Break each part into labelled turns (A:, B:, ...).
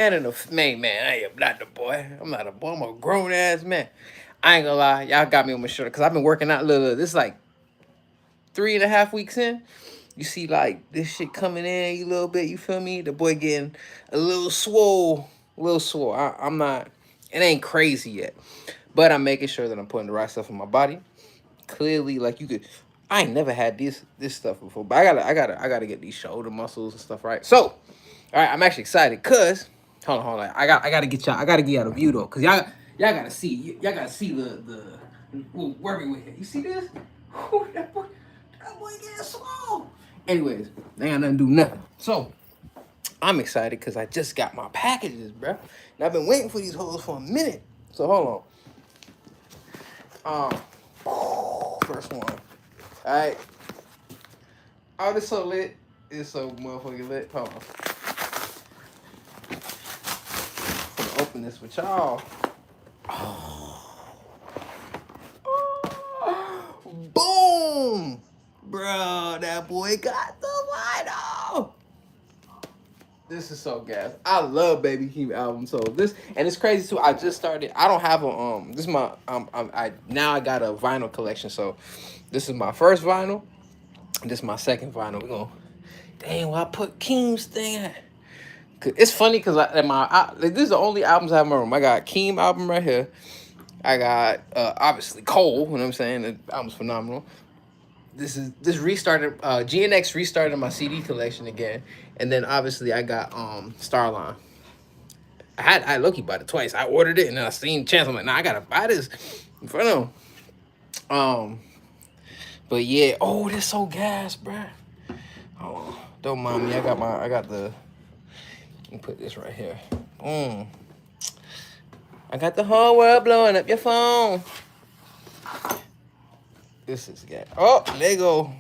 A: And a man, I am not the boy. I'm not a boy. I'm a grown ass man. I ain't gonna lie, y'all got me on my shoulder because I've been working out. Look, this is like 3.5 weeks in. You see, like this shit coming in a little bit. You feel me? The boy getting a little swole, a little swole. I'm not. It ain't crazy yet, but I'm making sure that I'm putting the right stuff in my body. Clearly, like you could. I ain't never had this stuff before, but I gotta get these shoulder muscles and stuff right. So, all right, I'm actually excited because hold on. I gotta get y'all. I gotta get y'all a view though, cause y'all gotta see. Y'all gotta see the working with it. You see this? Whew, that boy getting small. Anyways, they ain't got nothing to do nothing. So I'm excited because I just got my packages, bro. And I've been waiting for these hoes for a minute. So hold on. First one. All right. Oh, this so lit. It's so motherfucking lit. Hold on. I'm gonna open this with y'all. Boom! Bro, that boy got the vinyl. This is so gas. I love Baby Keem album. So this and it's crazy too. I just started. I don't have a This is my I now I got a vinyl collection. So this is my first vinyl. This is my second vinyl. We gonna. Damn, where I put Keem's thing at? It's funny because this is the only albums I have in my room. I got Keem album right here. I got obviously Cole. You know what I'm saying? The album's phenomenal. This restarted GNX restarted my CD collection again, and then obviously I got Starline. I low-key bought it twice. I ordered it and then I seen Chance. I'm like, nah, I gotta buy this in front of him. But yeah, oh, this so gas, bruh. Oh, don't mind me. I got the. Let me put this right here. Boom. I got the whole world blowing up your phone. This is gas. Oh, Lego.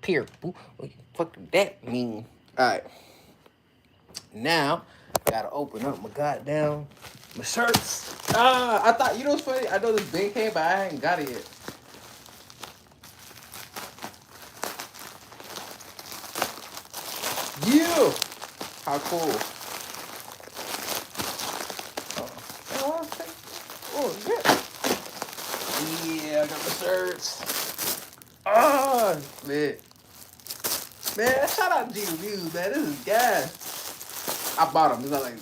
A: Peer. What the fuck did that mean? All right. Now, I gotta open up my shirts. I thought, you know what's funny? I know this bin came, but I ain't got it yet. Yeah! How cool. Oh, yeah, I got my shirts. Oh, man. Man, shout out to G Reviews, man. This is gas. I bought them. It's not like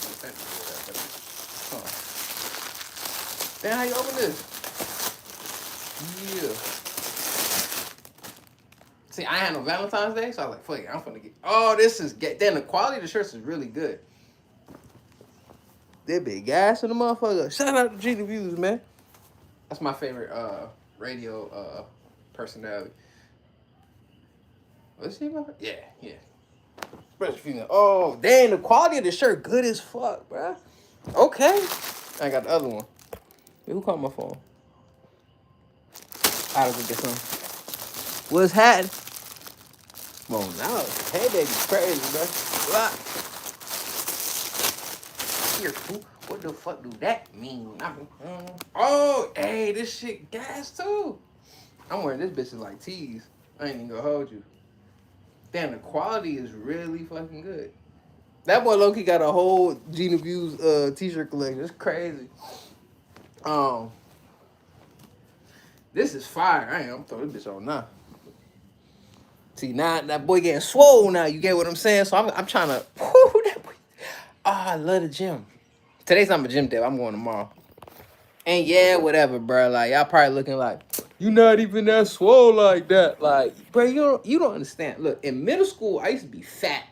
A: damn, how you open this? Yeah. See, I had no Valentine's Day, so I was like, fuck it, I'm finna get. Oh, this is get. Then the quality of the shirts is really good. They big gas in the motherfucker. Shout out to G Reviews, man. That's my favorite radio personality. What's she about? Yeah, yeah. Special female. Oh, dang, the quality of the shirt good as fuck, bruh. Okay. I got the other one. Hey, who called my phone? I don't get some. What's happening? Well, now, hey, baby, crazy, bruh. Here, what the fuck do that mean? Oh, hey, this shit gas too. I'm wearing this bitch like tees. I ain't even gonna hold you. Damn, the quality is really fucking good. That boy Loki got a whole Gina Views t-shirt collection. It's crazy. Um, this is fire. I'm throwing this bitch on now. See, now that boy getting swole now. You get what I'm saying? So I'm trying to. Whoo, that boy. I love the gym. Today's not my gym day. I'm going tomorrow. And yeah, whatever, bro. Like y'all probably looking like you not even that swole like that. Like, bro, you don't understand. Look, in middle school, I used to be fat.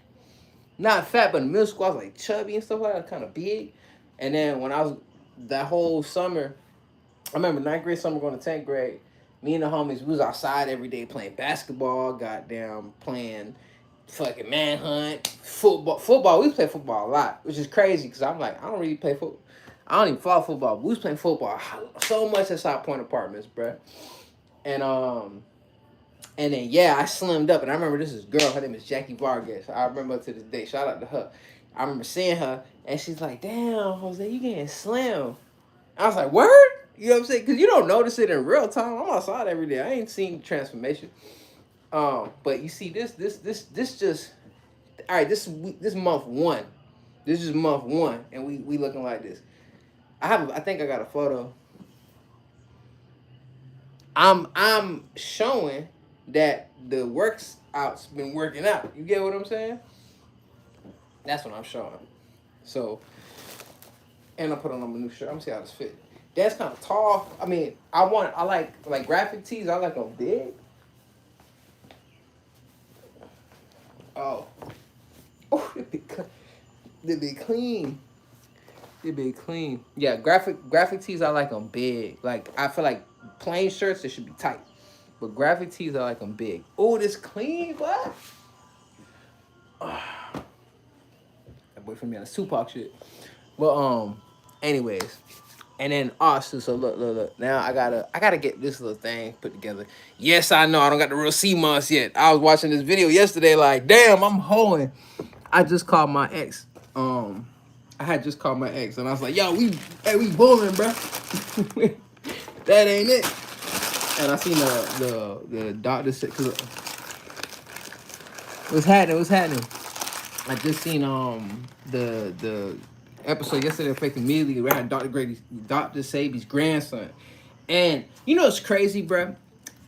A: Not fat, but in middle school, I was like chubby and stuff like that, kind of big. And then when I was that whole summer, I remember ninth grade summer going to 10th grade. Me and the homies, we was outside every day playing basketball, goddamn, playing fucking manhunt, football. Football, we play football a lot, which is crazy because I'm like, I don't really play football. I don't even follow football. But we was playing football so much at South Point Apartments, bruh. And then yeah, I slimmed up, and I remember this is girl. Her name is Jackie Vargas. I remember her to this day. Shout out to her. I remember seeing her, and she's like, "Damn, Jose, you getting slim." I was like, "Word?" You know what I'm saying? Because you don't notice it in real time. I'm outside every day. I ain't seen transformation. But you see, this just all right, this month one. This is month one, and we looking like this. I think I got a photo. I'm showing that the works out's been working out. You get what I'm saying? That's what I'm showing. So, and I put on my new shirt. I'm gonna see how this fit. That's kind of tall. I mean, I like graphic tees. I like them big. Oh, oh, they be clean. They be clean. Yeah, graphic tees. I like them big. Like I feel like plain shirts they should be tight, but graphic tees I like them big. Oh, this clean, what? That boy from me on the Tupac shit. Well, anyways, and then also, so look. Now I gotta get this little thing put together. Yes, I know I don't got the real sea moss yet. I was watching this video yesterday, like, damn, I'm hoeing. I just called my ex. I had just called my ex, and I was like, yo, we bowling, bro. That ain't it. And I seen the doctor said, cause what's happening? What's happening? I just seen the episode yesterday affected immediately. We had Dr. Sabi's grandson, and you know it's crazy, bro.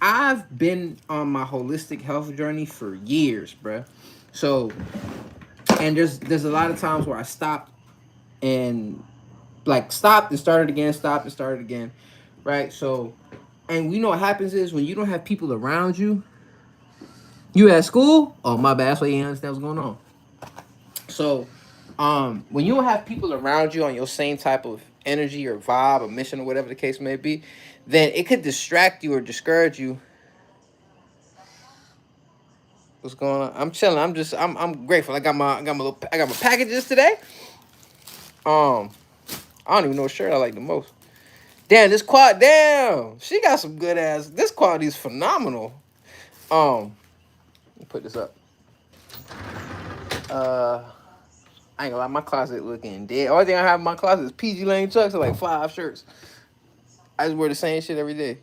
A: I've been on my holistic health journey for years, bro. So, and there's a lot of times where I stopped and stopped and started again, stopped and started again, right? So, and you know what happens is when you don't have people around you. You at school? Oh my bad. That's why you didn't understand what's going on. So, when you don't have people around you on your same type of energy or vibe or mission or whatever the case may be, then it could distract you or discourage you. What's going on? I'm chilling. I'm grateful. I got my packages today. I don't even know what shirt I like the most. Damn, this quad. Damn, she got some good ass. This quality is phenomenal. Let me put this up. I ain't gonna lie, my closet looking dead. Only thing I have in my closet is PG Lane chucks and like 5 shirts. I just wear the same shit every day.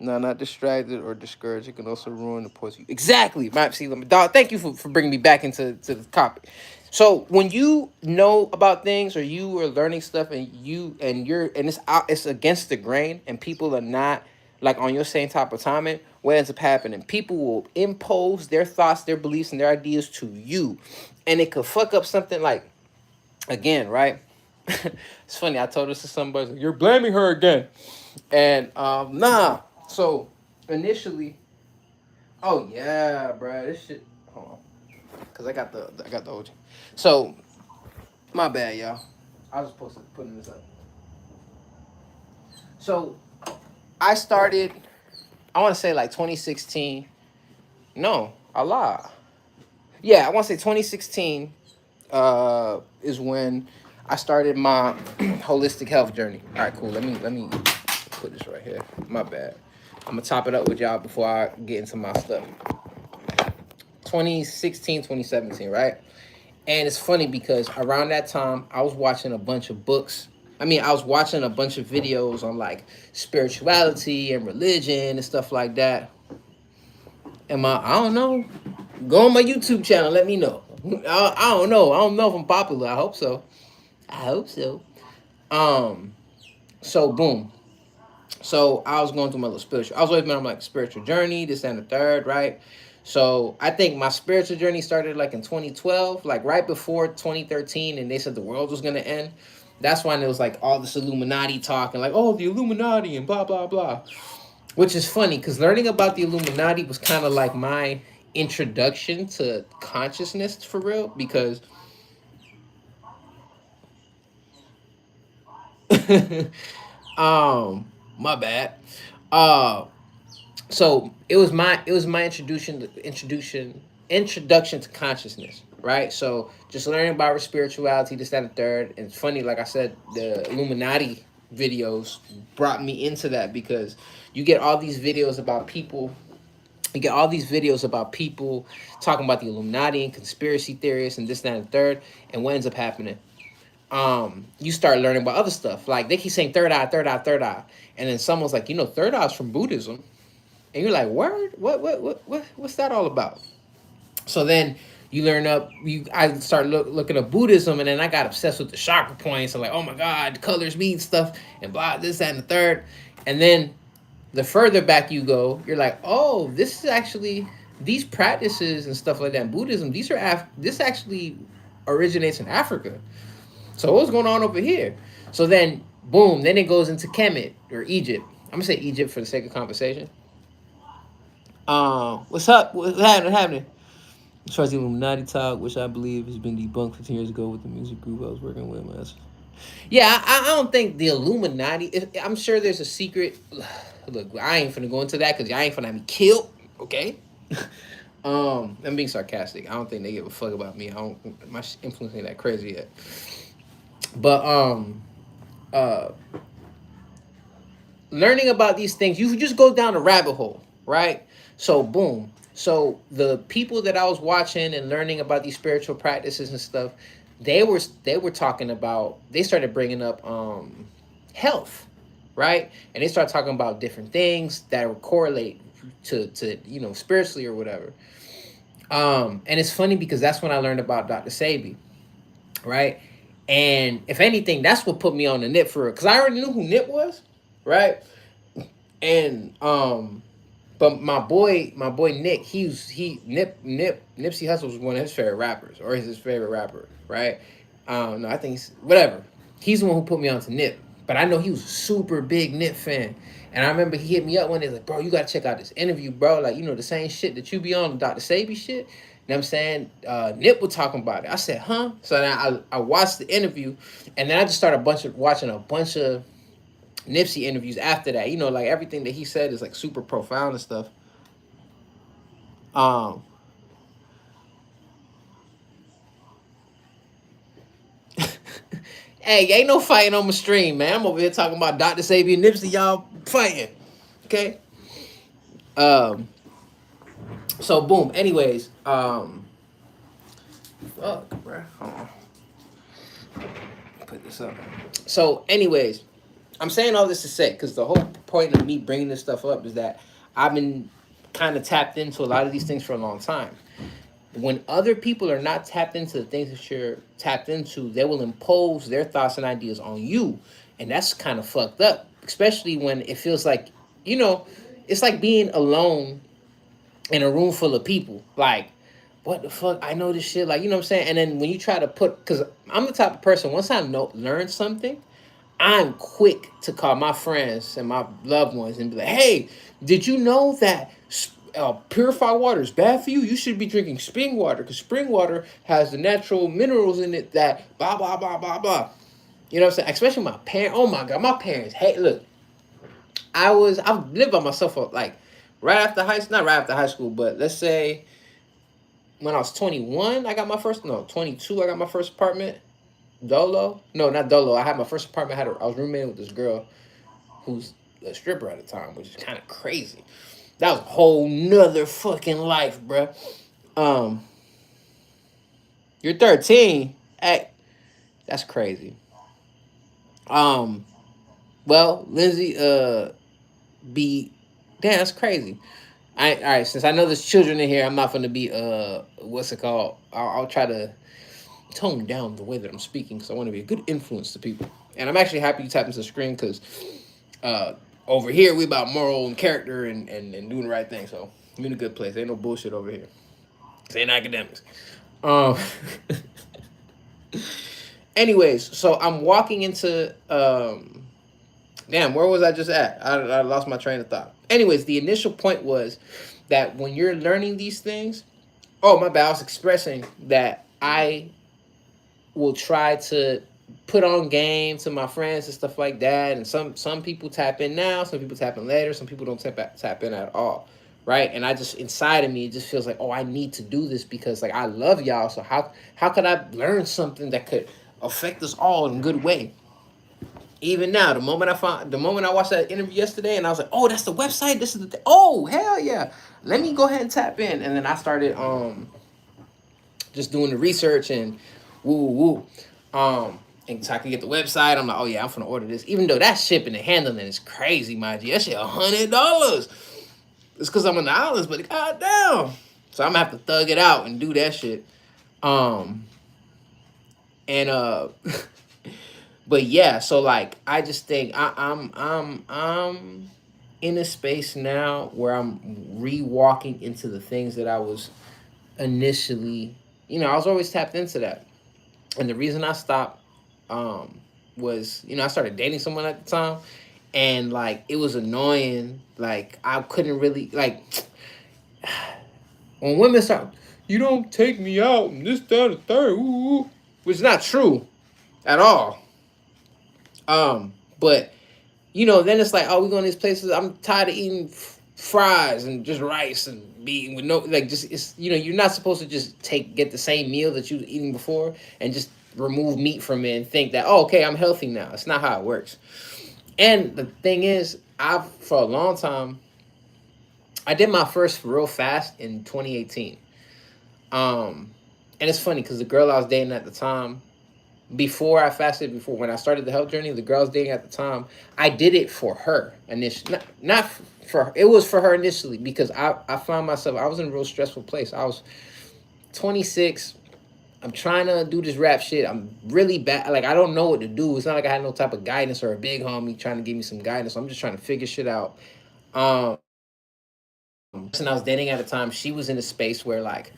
A: No, not distracted or discouraged. It can also ruin the poise. Exactly. See, dog. Thank you for bringing me back into the topic. So when you know about things or you are learning stuff and it's against the grain and people are not like on your same type of timing, what ends up happening? People will impose their thoughts, their beliefs, and their ideas to you, and it could fuck up something like, again, right? It's funny. I told this to somebody. Like, you're blaming her again, and nah. So initially, oh yeah, bro, this shit. Hold on, cause I got the OG. So my bad, y'all. I was supposed to put this up. So I started. I want to say like 2016. No, I lied. Yeah, I want to say 2016 is when I started my holistic health journey. All right, cool. Let me put this right here. My bad. I'm gonna top it up with y'all before I get into my stuff. 2016, 2017, right? And it's funny because around that time I was watching a bunch of books. I was watching a bunch of videos on like spirituality and religion and stuff like that. I don't know. Go on my YouTube channel. Let me know. I don't know. I don't know if I'm popular. I hope so. I hope so. So boom. So I was going through my little spiritual. I was always been on like spiritual journey, this and the third, right? So I think my spiritual journey started like in 2012, like right before 2013, and they said the world was gonna end. That's when it was like all this Illuminati talk and like, oh, the Illuminati and blah blah blah. Which is funny because learning about the Illuminati was kind of like my introduction to consciousness for real. Because my bad. So it was my introduction to consciousness, right? So just learning about spirituality, this, that, and the third. And it's funny, like I said, the Illuminati videos brought me into that because you get all these videos about people. You get all these videos about people talking about the Illuminati and conspiracy theorists and this, that, and the third. And what ends up happening? You start learning about other stuff. Like they keep saying third eye, third eye, third eye. And then someone's like, third eye is from Buddhism. And you're like, word? What's that all about? So then You learn up. I started looking at Buddhism, and then I got obsessed with the chakra points. I'm like, oh my god, colors mean stuff, and blah, this, that, and the third. And then the further back you go, you're like, oh, this is actually these practices and stuff like that in Buddhism. This actually originates in Africa. So what's going on over here? So then, boom, then it goes into Kemet or Egypt. I'm gonna say Egypt for the sake of conversation. What's up? What's happening? As far as the Illuminati talk, which I believe has been debunked 15 years ago with the music group I was working with. Yeah, I don't think the Illuminati. I'm sure there's a secret. Look, I ain't finna go into that because I ain't finna have me killed. Okay. I'm being sarcastic. I don't think they give a fuck about me. I don't. My influence ain't that crazy yet. But uh, learning about these things, you just go down a rabbit hole, right? So boom. So the people that I was watching and learning about these spiritual practices and stuff, they were talking about. They started bringing up health, right? And they started talking about different things that would correlate to spiritually or whatever. And it's funny because that's when I learned about Dr. Sabi, right? And if anything, that's what put me on the Nip for it, because I already knew who Nip was, right? And but my boy Nick, Nipsey Hussle was one of his favorite rappers, or his favorite rapper, right? No, I think whatever. He's the one who put me onto Nip, but I know he was a super big Nip fan. And I remember he hit me up one day like, bro, you gotta check out this interview, bro. Like, the same shit that you be on, Dr. Sabi shit. You know what I'm saying? Nip was talking about it. I said, huh? So then I watched the interview, and then I just started watching a bunch of Nipsey interviews after that. Like everything that he said is like super profound and stuff. Um, hey, ain't no fighting on my stream, man. I'm over here talking about Dr. Sabi and Nipsey, y'all fighting. Okay? Um, so boom. Anyways, fuck, bro. Hold on. Put this up. So, anyways, I'm saying all this to say, because the whole point of me bringing this stuff up is that I've been kind of tapped into a lot of these things for a long time. When other people are not tapped into the things that you're tapped into, they will impose their thoughts and ideas on you. And that's kind of fucked up, especially when it feels like, it's like being alone in a room full of people. Like, what the fuck? I know this shit. Like, you know what I'm saying? And then when you try to because I'm the type of person, once I learn something, I'm quick to call my friends and my loved ones and be like, hey, did you know that purified water is bad for you? You should be drinking spring water, because spring water has the natural minerals in it that blah, blah, blah, blah, blah. You know what I'm saying? Especially my parents. Oh my God, my parents. Hey, look, I've lived by myself for like right after high school, not right after high school, but let's say when I was 21, I got my first, no, 22, I got my first apartment. Dolo? No, not Dolo. I had my first apartment. I was roommating with this girl who's a stripper at the time, which is kind of crazy. That was a whole nother fucking life, bruh. Um, you're 13. Hey, that's crazy. Um, well, Lindsay, be damn, that's crazy. All right, since I know there's children in here, I'm not gonna be what's it called? I'll try to tone down the way that I'm speaking, because I want to be a good influence to people. And I'm actually happy you tapped into the screen, because over here we about moral and character and doing the right thing. So I'm in a good place. Ain't no bullshit over here. This ain't academics. Um. Anyways, so I'm walking into damn, where was I just at? I lost my train of thought. Anyways, the initial point was that when you're learning these things, oh my bad, I was expressing that I will try to put on game to my friends and stuff like that. And some people tap in now, some people tap in later, some people don't tap in at all. Right. And I just, inside of me, it just feels like, oh, I need to do this because like I love y'all. So how could I learn something that could affect us all in a good way? Even now, the moment I watched that interview yesterday, and I was like, oh, that's the website. This is the thing. Oh, hell yeah. Let me go ahead and tap in. And then I started just doing the research and woo woo. And so I could get the website. I'm like, oh yeah, I'm gonna order this. Even though that shipping and handling is crazy, my G. That shit $100. It's because I'm in the islands, but goddamn. So I'm gonna have to thug it out and do that shit. Um, and but yeah, so like I just think I'm in a space now where I'm re-walking into the things that I was initially, I was always tapped into that. And the reason I stopped um was, I started dating someone at the time, and like it was annoying. Like I couldn't really like when women start, you don't take me out and this, that, and third, ooh, which is not true at all. But then it's like, oh, we going to these places. I'm tired of eating fries and just rice and being with no, like, just it's, you're not supposed to just get the same meal that you was eating before and just remove meat from it and think that, oh, okay, I'm healthy now. It's not how it works. And the thing is, I've for a long time, I did my first real fast in 2018. And it's funny because the girl I was dating at the time, before I fasted, before when I started the health journey, the girl I was dating at the time, I did it for her initially. Not for her. It was for her initially because I found myself, I was in a real stressful place. I was 26. I'm trying to do this rap shit. I'm really bad. Like, I don't know what to do. It's not like I had no type of guidance or a big homie trying to give me some guidance. I'm just trying to figure shit out. Um, the person I was dating at the time, she was in a space where, like,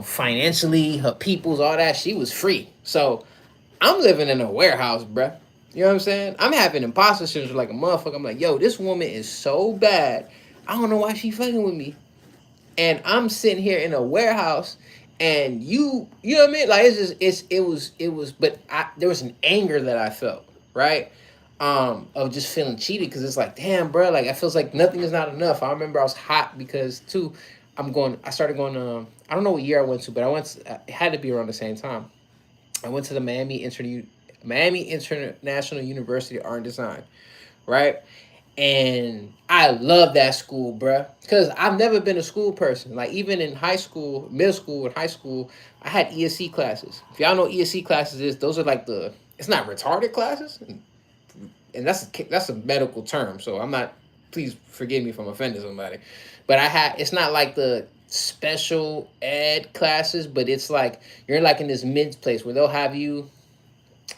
A: financially, her people's, all that, she was free. So I'm living in a warehouse, bruh. You know what I'm saying? I'm having imposter syndrome like a motherfucker. I'm like, yo, this woman is so bad. I don't know why she fucking with me. And I'm sitting here in a warehouse, and you know what I mean? Like it's just it was, but there was an anger that I felt, right? Of just feeling cheated because it's like, damn, bro, like it feels like nothing is not enough. I remember I was hot because too, I started going. I don't know what year I went to, but it had to be around the same time. I went to the Miami International University of Art and Design, right? And I love that school, bruh. Because I've never been a school person. Like, even in high school, middle school, and high school, I had ESC classes. If y'all know what ESC classes is, those are like it's not retarded classes. And that's a medical term. So I'm not, please forgive me if I'm offending somebody. But it's not like the special ed classes, but it's like, you're like in this mid place where they'll have you,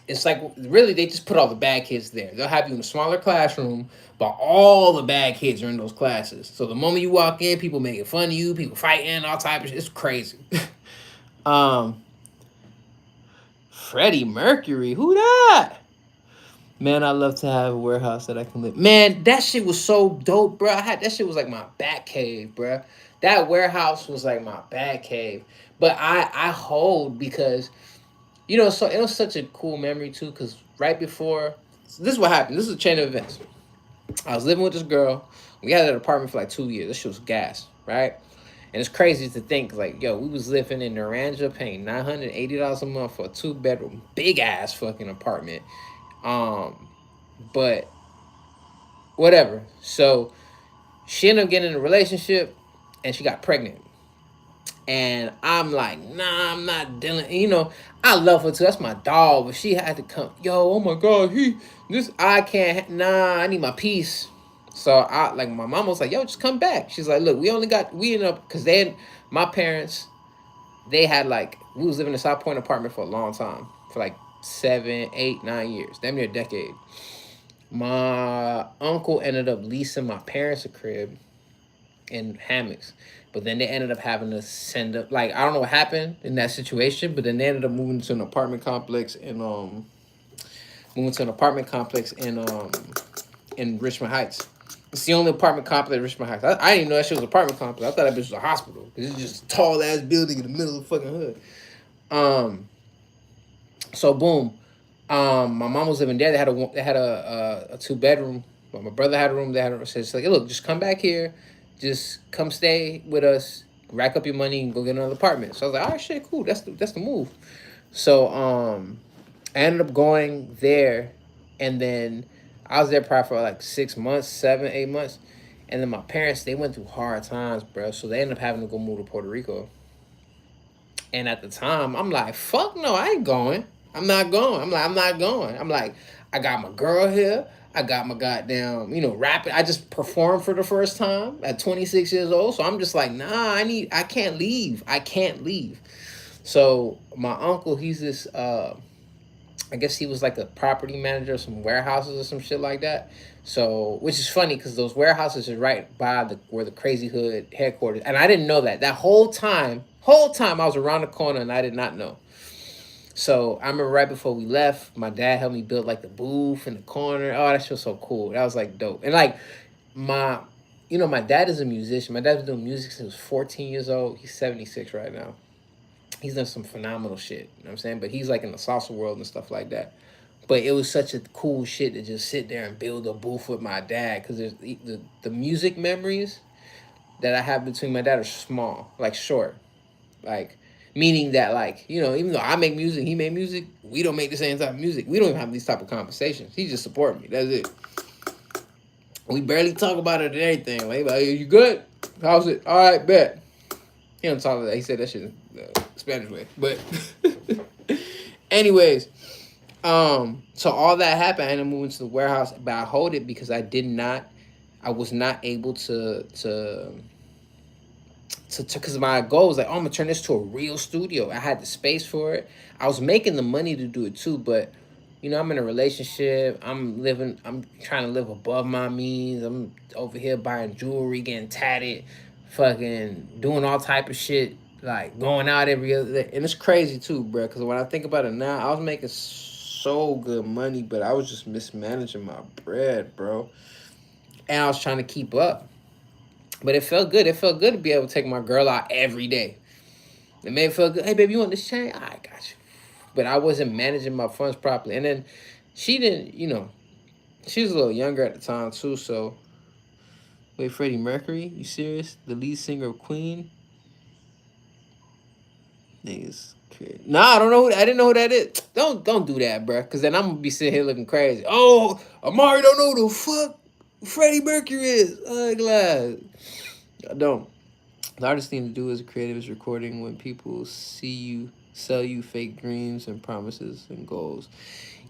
A: it's like really they just put all the bad kids there. They'll have you in a smaller classroom, but all the bad kids are in those classes. So the moment you walk in, people making fun of you, people fighting, all type of shit. It's crazy. um, Freddie Mercury, who that? Man, I love to have a warehouse that I can live. Man, that shit was so dope, bro. That shit was like my bat cave, bro. That warehouse was like my bat cave. But I hold because so it was such a cool memory too, because right before, so this is what happened. This is a chain of events. I was living with this girl. We had an apartment for like 2 years. This shit was gas, right? And it's crazy to think, like, yo, we was living in Naranja, paying $980 a month for a 2-bedroom, big ass fucking apartment. But whatever. So she ended up getting in a relationship, and she got pregnant. And I'm like, nah, I'm not dealing. I love her too. That's my dog. But she had to come. Yo, oh my God, I can't. Nah, I need my peace. So my mom was like, yo, just come back. She's like, look, we ended up, because my parents, they had like, we was living in a South Point apartment for a long time, for like 7, 8, 9 years, damn near a decade. My uncle ended up leasing my parents a crib in hammocks. But then they ended up having to send up, like, I don't know what happened in that situation, but then they ended up moving to an apartment complex in Richmond Heights. It's the only apartment complex in Richmond Heights. I didn't even know that shit was an apartment complex. I thought that bitch was a hospital. It's just a tall ass building in the middle of the fucking hood. So boom. My mom was living there. They had a 2-bedroom. But my brother had a room. They had a so it's like, hey, look, just come back here, just come stay with us, rack up your money, and go get another apartment. So I was like, all right, shit, cool. That's the move. So I ended up going there, and then I was there probably for like 6 months, 7, 8 months, and then my parents, they went through hard times, bro. So they ended up having to go move to Puerto Rico. And at the time, I'm like, fuck no, I ain't going. I'm not going. I'm not going. I'm like, I got my girl here. I got my goddamn, rapping. I just performed for the first time at 26 years old. So I'm just like, nah, I can't leave. I can't leave. So my uncle, he's this I guess he was like a property manager of some warehouses or some shit like that. So, which is funny because those warehouses are right by the where the Crazy Hood headquarters, and I didn't know that. That whole time I was around the corner and I did not know. So I remember right before we left, my dad helped me build like the booth in the corner. Oh, that shit was so cool. That was like dope. And like my, my dad is a musician. My dad's been doing music since he was 14 years old. He's 76 right now. He's done some phenomenal shit. You know what I'm saying? But he's like in the salsa world and stuff like that. But it was such a cool shit to just sit there and build a booth with my dad because there's the music memories that I have between my dad are small, like short, like meaning that like even though I make music, he made music, we don't make the same type of music. We don't even have these type of conversations. He just support me. That's it. We barely talk about it and everything. Like, hey, you good? How's it? All right, bet. He don't talk like that. He said that shit in Spanish way. But anyways, so all that happened. I ended up moving to the warehouse, but I hold it because I was not able to because my goal was like, oh, I'm gonna turn this to a real studio. I had the space for it. I was making the money to do it too, but I'm in a relationship. I'm trying to live above my means. I'm over here buying jewelry, getting tatted, fucking doing all type of shit, like going out every other day. And it's crazy too, bro. Because when I think about it now, I was making so good money, but I was just mismanaging my bread, bro. And I was trying to keep up. But it felt good. It felt good to be able to take my girl out every day. It made it feel good. Hey, baby, you want this chain? I got you. But I wasn't managing my funds properly. And then she didn't, she was a little younger at the time too. So, wait, Freddie Mercury? You serious? The lead singer of Queen? Niggas crazy. Nah, I don't know. I didn't know who that is. Don't do that, bro. Because then I'm gonna be sitting here looking crazy. Oh, Amaury don't know who the fuck Freddie Mercury is. Oh, glad. I don't. The hardest thing to do as a creative is recording when people see you sell you fake dreams and promises and goals.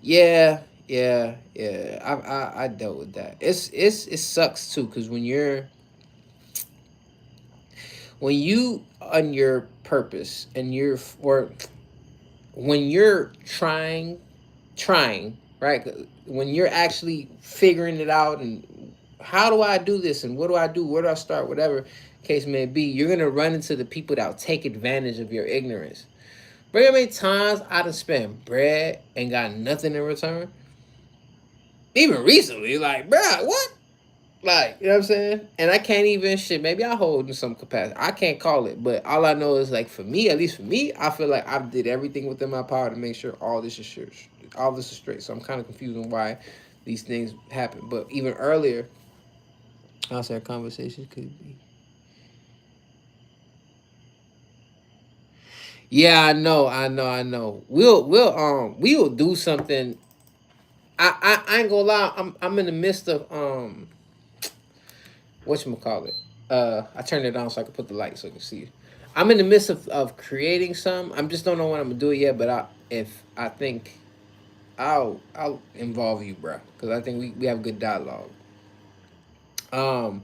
A: Yeah, yeah. I dealt with that. It sucks too because when you on your purpose and or when you're trying right, when you're actually figuring it out and how do I do this and what do I do, where do I start, whatever case may be, you're gonna run into the people that'll take advantage of your ignorance. Bro, how many times I done spent bread and got nothing in return? Even recently, like, bro, what? Like, you know what I'm saying? And I can't even shit. Maybe I hold in some capacity. I can't call it, but all I know is like for me, at least for me, I feel like I did everything within my power to make sure all this is straight. All this is straight. So I'm kind of confused on why these things happen. But even earlier, I said conversations could be. Yeah, I know. We will do something. I ain't gonna lie. I'm in the midst of whatchamacallit. I turned it on so I can put the light so I can see you. I'm in the midst of creating some. I just don't know when I'm gonna do it yet. But if I think I'll involve you, bro, because I think we have good dialogue. Um,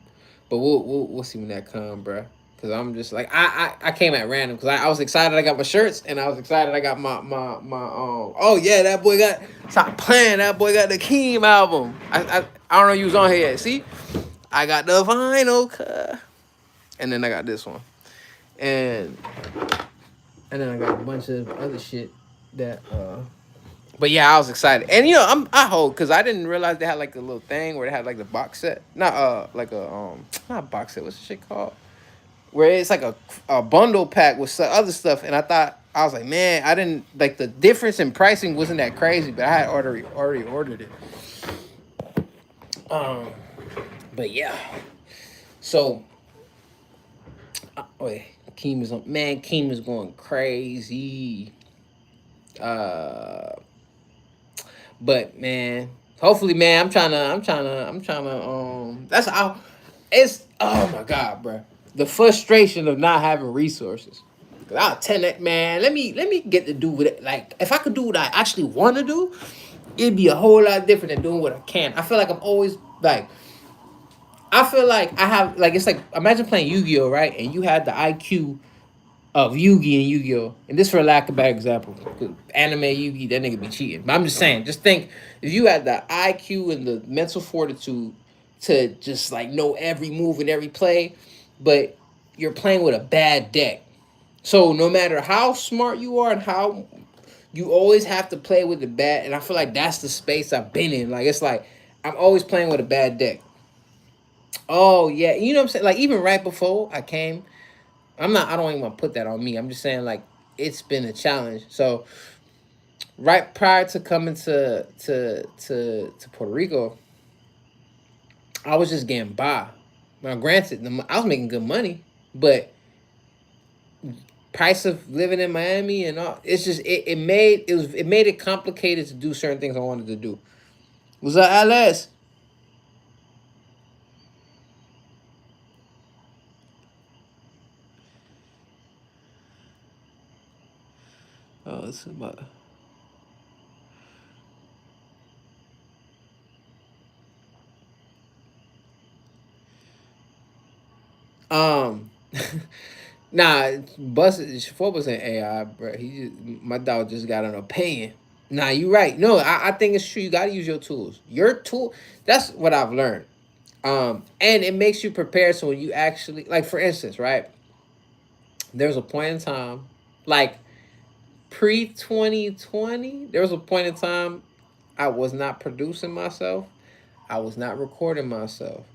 A: but we'll see when that come, bro. Cause I'm just like I came at random because I was excited I got my shirts and I was excited I got my oh yeah, that boy got, stop playing, that boy got the Keem album. I don't know you was on here yet. See, I got the vinyl cut, and then I got this one, and then I got a bunch of other shit that but yeah, I was excited, and I hope because I didn't realize they had like a little thing where they had like the box set, not like a not a box set. What's the shit called? Where it's like a bundle pack with some other stuff, and I was like, man, I didn't like the difference in pricing wasn't that crazy, but I had already ordered it. Um, but yeah, so wait, Keem is going crazy. Uh, but man, hopefully, man, I'm trying to. That's how. It's oh my god, bro. The frustration of not having resources. Cause I'll tell that man, let me get to do with it. Like if I could do what I actually want to do, it'd be a whole lot different than doing what I can. I feel like I'm always like. I feel like I have like it's like imagine playing Yu-Gi-Oh, right? And you had the IQ of Yugi and Yu-Gi-Oh. And this for a lack of bad example. Anime Yugi, that nigga be cheating. But I'm just saying, just think if you had the IQ and the mental fortitude to just like know every move and every play, but you're playing with a bad deck. So no matter how smart you are and how you always have to play with the bad, and I feel like that's the space I've been in. Like it's like I'm always playing with a bad deck. Oh yeah, you know what I'm saying? Like even right before I came, I don't even want to put that on me. I'm just saying like it's been a challenge. So right prior to coming to Puerto Rico, I was just getting by. Now granted, I was making good money, but price of living in Miami and all, it's just it made it complicated to do certain things I wanted to do. Was that Alice? Oh, it's about um nah, Bus 4% AI, bro. My dog just got an opinion. Nah, you right. No, I think it's true. You gotta use your tools. Your tool. That's what I've learned. And it makes you prepared so when you actually like, for instance, right? There's a point in time, like pre 2020, there was a point in time I was not producing myself. I was not recording myself.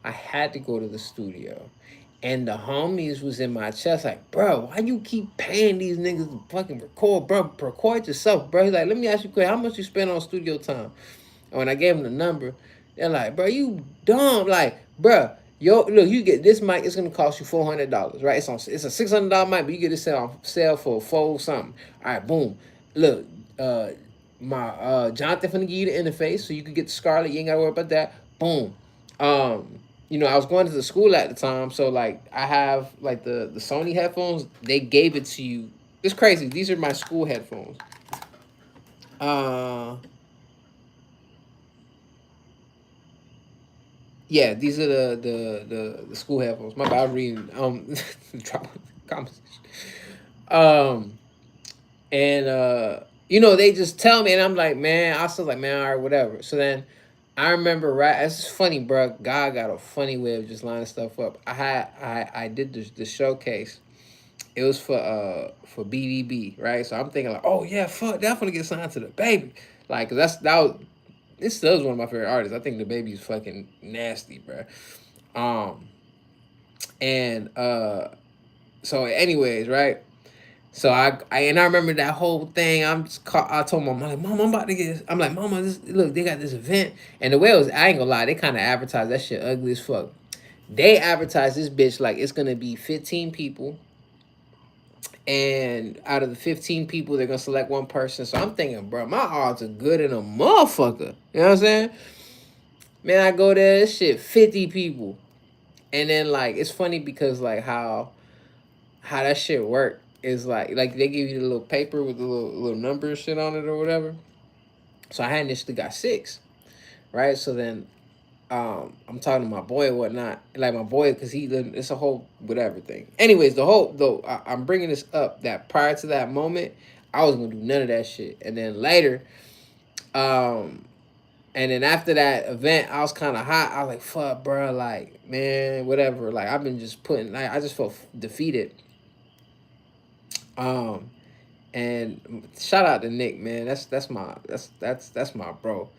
A: I had to go to the studio. And the homies was in my chest like, bro, why you keep paying these niggas to fucking record, bro? Record yourself, bro. He's like, let me ask you a question. How much you spend on studio time? And when I gave him the number, they're like, bro, you dumb. Like, bro, yo, look, you get this mic, it's gonna cost you $400, right? It's a $600 mic, but you get this sale for four something. All right, boom. Look, uh, my Jonathan finna give you the interface so you can get the Scarlett. You ain't gotta worry about that. Boom. I was going to the school at the time, so like I have like the Sony headphones. They gave it to you. It's crazy. These are my school headphones. Uh, yeah, these are the school headphones. My bad, I'm reading conversation. Um, and they just tell me, and I'm like, man, I was like, man, all right, whatever. So then I remember, right? It's just funny, bro. God got a funny way of just lining stuff up. I did the showcase. It was for BDB, right? So I'm thinking like, oh yeah, fuck, definitely get signed to the baby, like, 'cause that was this still is one of my favorite artists. I think the baby's fucking nasty, bro. Um, and so anyways, right? So I remember that whole thing. I told my mom, like, Mom, I'm about to get. I'm like, Mama, look, they got this event, and the way it was, I ain't gonna lie, they kind of advertised that shit ugly as fuck. They advertised this bitch like it's gonna be 15 people, and out of the 15 people, they're gonna select one person. So I'm thinking, bro, my odds are good in a motherfucker. You know what I'm saying? Man, I go there, this shit 50 people, and then like it's funny because like how that shit work is like they give you the little paper with the little number and shit on it or whatever. So I had initially got six, right? So then I'm talking to my boy and whatnot, like my boy, because it's a whole whatever thing. Anyways, I'm bringing this up that prior to that moment, I was gonna do none of that shit, and then later, um, and then after that event, I was kind of hot. I was like, fuck, bro, like, man, whatever. Like, I've been just putting, like, I just felt defeated. Um, and shout out to Nick, man. That's my bro.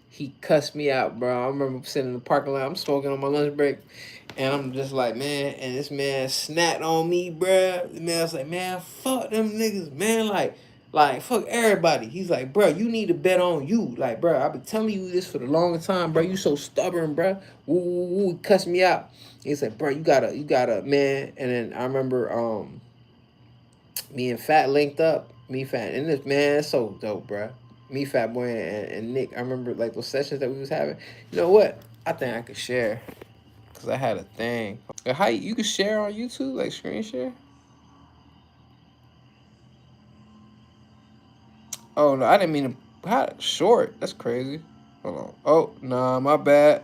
A: He cussed me out, bro. I remember sitting in the parking lot. I'm smoking on my lunch break, and I'm just like, man. And this man snapped on me, bro. The man was like, man, fuck them niggas, man. Like fuck everybody. He's like, bro, you need to bet on you. Like, bro, I've been telling you this for the longest time, bro. You so stubborn, bro. Woo, woo, woo. He cussed me out. He's like, bro, you gotta, man. And then I remember, me and Fat linked up. Me, Fat, and this man, it's so dope, bro. Me, Fat Boy, and Nick. I remember like those sessions that we was having. You know what? I think I could share because I had a thing. How you could share on YouTube, like screen share? Oh no, I didn't mean to. How short? That's crazy. Hold on. Oh nah, my bad.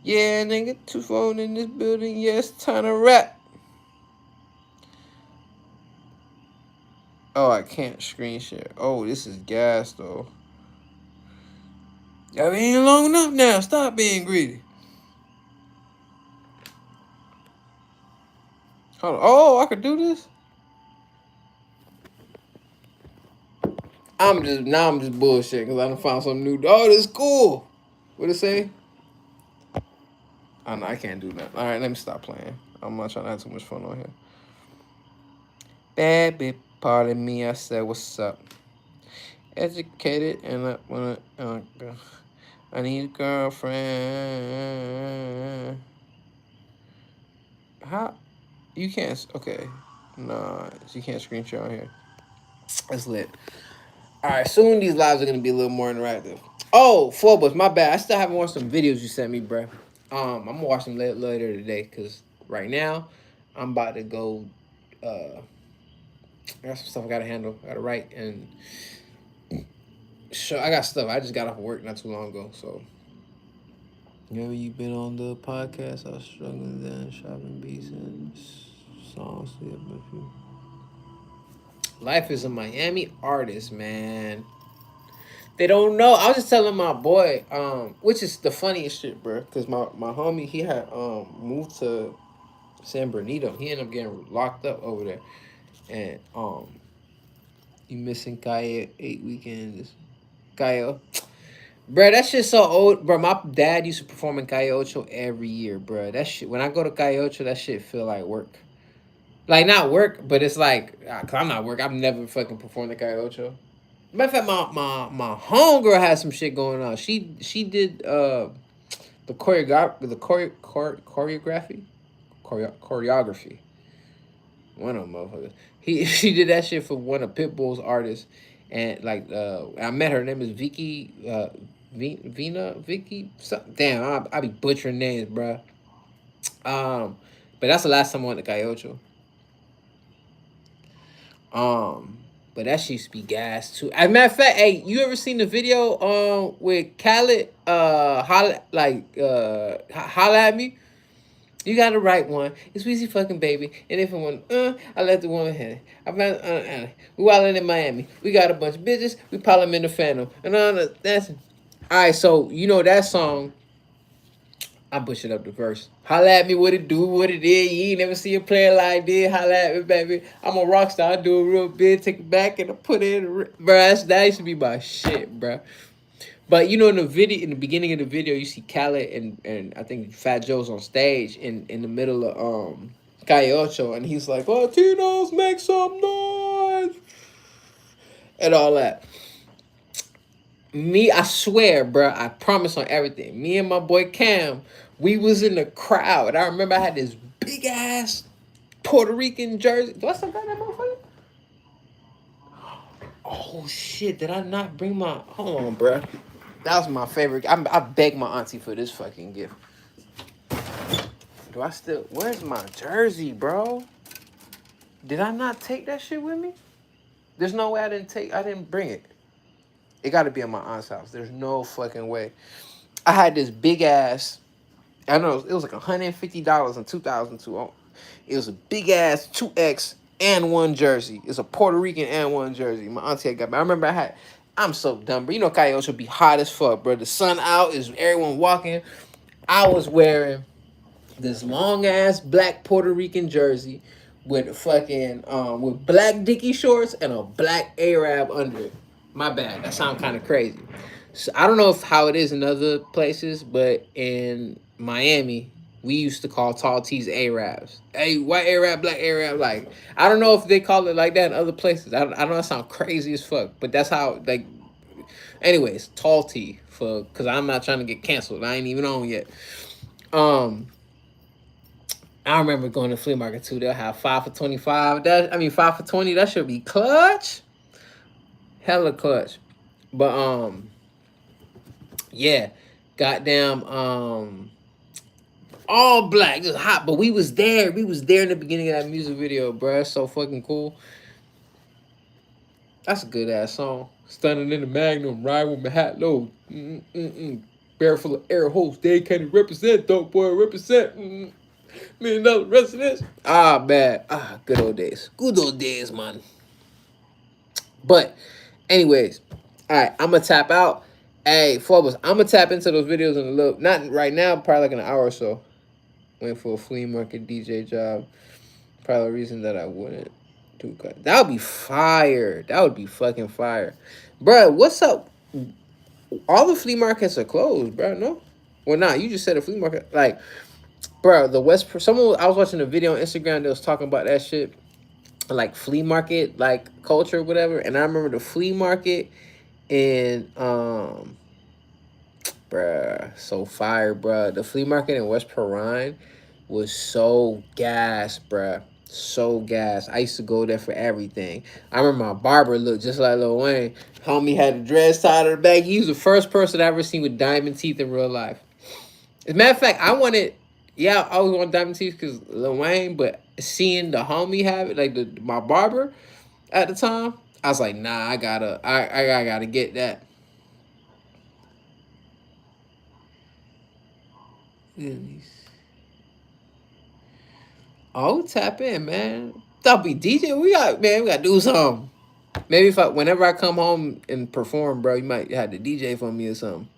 A: Yeah, nigga, two phone in this building. Yes, time to rap. Oh, I can't screen share. Oh, this is gas though. Y'all ain't long enough now. Stop being greedy. Hold on. Oh, I could do this. I'm just bullshit because I done found something new. Oh, this is cool. What it say? Oh no, I can't do that. All right, let me stop playing. I'm not trying to have too much fun on here. Bad bit, pardon me. I said, what's up? Educated and I wanna. I need a girlfriend. How? You can't. Okay. Nah, you can't screen share on here. That's lit. All right, soon these lives are gonna be a little more interactive. Oh, Phobos, my bad. I still haven't watched some videos you sent me, bro. I'm gonna watch them later today, cause right now I'm about to go. I got some stuff I gotta handle. I gotta write and show. I got stuff. I just got off of work not too long ago, so. Whenever you been on the podcast, I was struggling then shopping beats and songs. Life is a Miami artist, man. They don't know. I was just telling my boy, which is the funniest shit, bro. Cause my homie, he had moved to San Bernardino. He ended up getting locked up over there, and you missing Kaya 8 weekends, Kaya. Bro, that shit's so old, bro. My dad used to perform in Calle Ocho every year, bro. That shit. When I go to Calle Ocho, that shit feel like work. Like not work, but it's like, cause I'm not work. I've never fucking performed at Calle Ocho. Matter of fact, my homegirl had some shit going on. She did the choreography. One of them motherfuckers. She did that shit for one of Pitbull's artists, and like I met her. Her name is Vicky. Vicky. Damn, I be butchering names, bro. But that's the last time I went to Calle Ocho. But that shit used to be gas too. As a matter of fact, hey, you ever seen the video with Khaled holla at me? You got the right one. It's Weezy fucking baby. And if it want I let the woman have it. I found we wildin' in Miami. We got a bunch of bitches. We pile in the Phantom. And that's alright, so you know that song. I butchered up the verse. Holla at me, what it do, what it is. You ain't never see a player like this. Holla at me, baby. I'm a rock star. I do it real big. Take it back and I put it in. Bruh, that used to be my shit, bruh. But you know, in the video, in the beginning of the video, you see Khaled and I think Fat Joe's on stage in the middle of Calle Ocho, and he's like, "Latinos, make some noise," and all that. Me, I swear, bro, I promise on everything. Me and my boy Cam, we was in the crowd. I remember I had this big ass Puerto Rican jersey. Do I still got that motherfucker? Oh shit! Did I not bring my? Hold on, bro. That was my favorite. I begged my auntie for this fucking gift. Do I still? Where's my jersey, bro? Did I not take that shit with me? There's no way I didn't bring it. It got to be at my aunt's house. There's no fucking way. I had this big ass. I know it was like $150 in 2002. It was a big ass 2X and one jersey. It's a Puerto Rican and one jersey. My auntie had got me. I remember I'm so dumb, bro. You know Calle Ocho be hot as fuck, bro. The sun out is everyone walking. I was wearing this long ass black Puerto Rican jersey with fucking with black Dickie shorts and a black Arab under it. My bad. That sounds kind of crazy. So I don't know how it is in other places, but in Miami, we used to call tall tees Arabs. Hey, white Arab, black Arab. Like I don't know if they call it like that in other places. I know that sounds crazy as fuck, but that's how like. Anyways, tall tee for because I'm not trying to get canceled. I ain't even on yet. I remember going to flea market too. They'll have 5 for 25. 5 for 20. That should be clutch. Hella clutch. But yeah, goddamn all black, just hot. But we was there. We was there in the beginning of that music video, bro. It's so fucking cool. That's a good ass song. Standing in the Magnum, riding with my hat low. Barrel full of air holes. They can't represent, dope boy, represent. $1 million residents. Ah, man. Ah, good old days. Good old days, man. But anyways, all right, I'm gonna tap out. Hey, Phobos, I'm gonna tap into those videos in a little, not right now, probably like in an hour or so. Waiting for a flea market DJ job. Probably the reason that I wouldn't do that. That would be fire. That would be fucking fire. Bruh, what's up? All the flea markets are closed, bro. No? Well, nah, you just said a flea market. Like, bro, the West, someone, I was watching a video on Instagram that was talking about that shit, like flea market, like culture, or whatever. And I remember the flea market in, bruh, so fire, bruh. The flea market in West Perrine was so gas, bruh. So gas. I used to go there for everything. I remember my barber looked just like Lil Wayne. Homie had the dreads tied to the back. He was the first person I ever seen with diamond teeth in real life. As a matter of fact, I wanted, yeah, I always wanted diamond teeth because Lil Wayne, but seeing the homie have it, like my barber at the time, I was like, nah, I gotta get that. Oh, tap in, man. That'll be DJ. We gotta do something. Maybe if whenever I come home and perform, bro, you might have the DJ for me or something.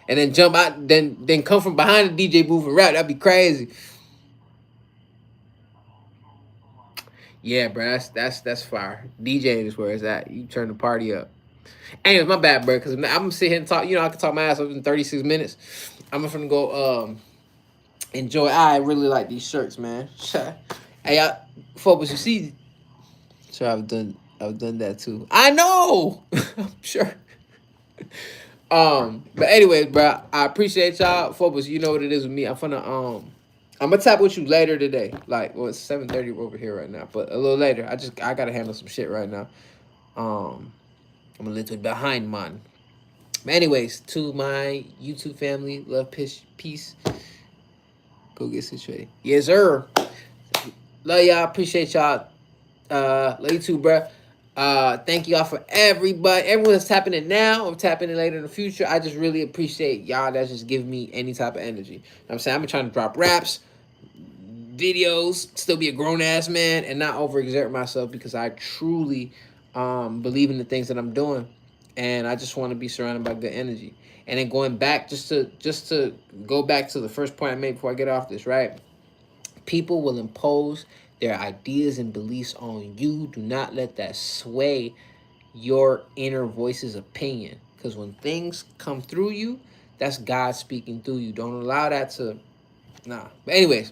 A: And then jump out, then come from behind the DJ booth and rap. That'd be crazy. Yeah, bro, that's fire. DJing is where it's at. You turn the party up. Anyways, my bad, bro, because I'm gonna sit here and talk. You know, I can talk my ass up in 36 minutes. I'm gonna go enjoy. I really like these shirts, man. Hey, focus. You see, so I've done that too. I know. I'm sure. But anyways, bro, I appreciate y'all. Focus. You know what it is with me. I'm gonna tap with you later today. Like, well, it's 7:30 over here right now, but a little later. I gotta handle some shit right now. I'm a little behind, man. But anyways, to my YouTube family, love, peace. Go get situated. Yes, sir. Love y'all. Appreciate y'all. Love you too, bro. Thank y'all for everyone that's tapping it now or tapping it later in the future. I just really appreciate y'all that's just giving me any type of energy. You know what I'm saying, I'm trying to drop raps, videos, still be a grown ass man, and not overexert myself because I truly believe in the things that I'm doing, and I just want to be surrounded by good energy. And then going back, just to go back to the first point I made before I get off this, right? People will impose their ideas and beliefs on you. Do not let that sway your inner voice's opinion. Because when things come through you, that's God speaking through you. Don't allow that to, nah. But anyways,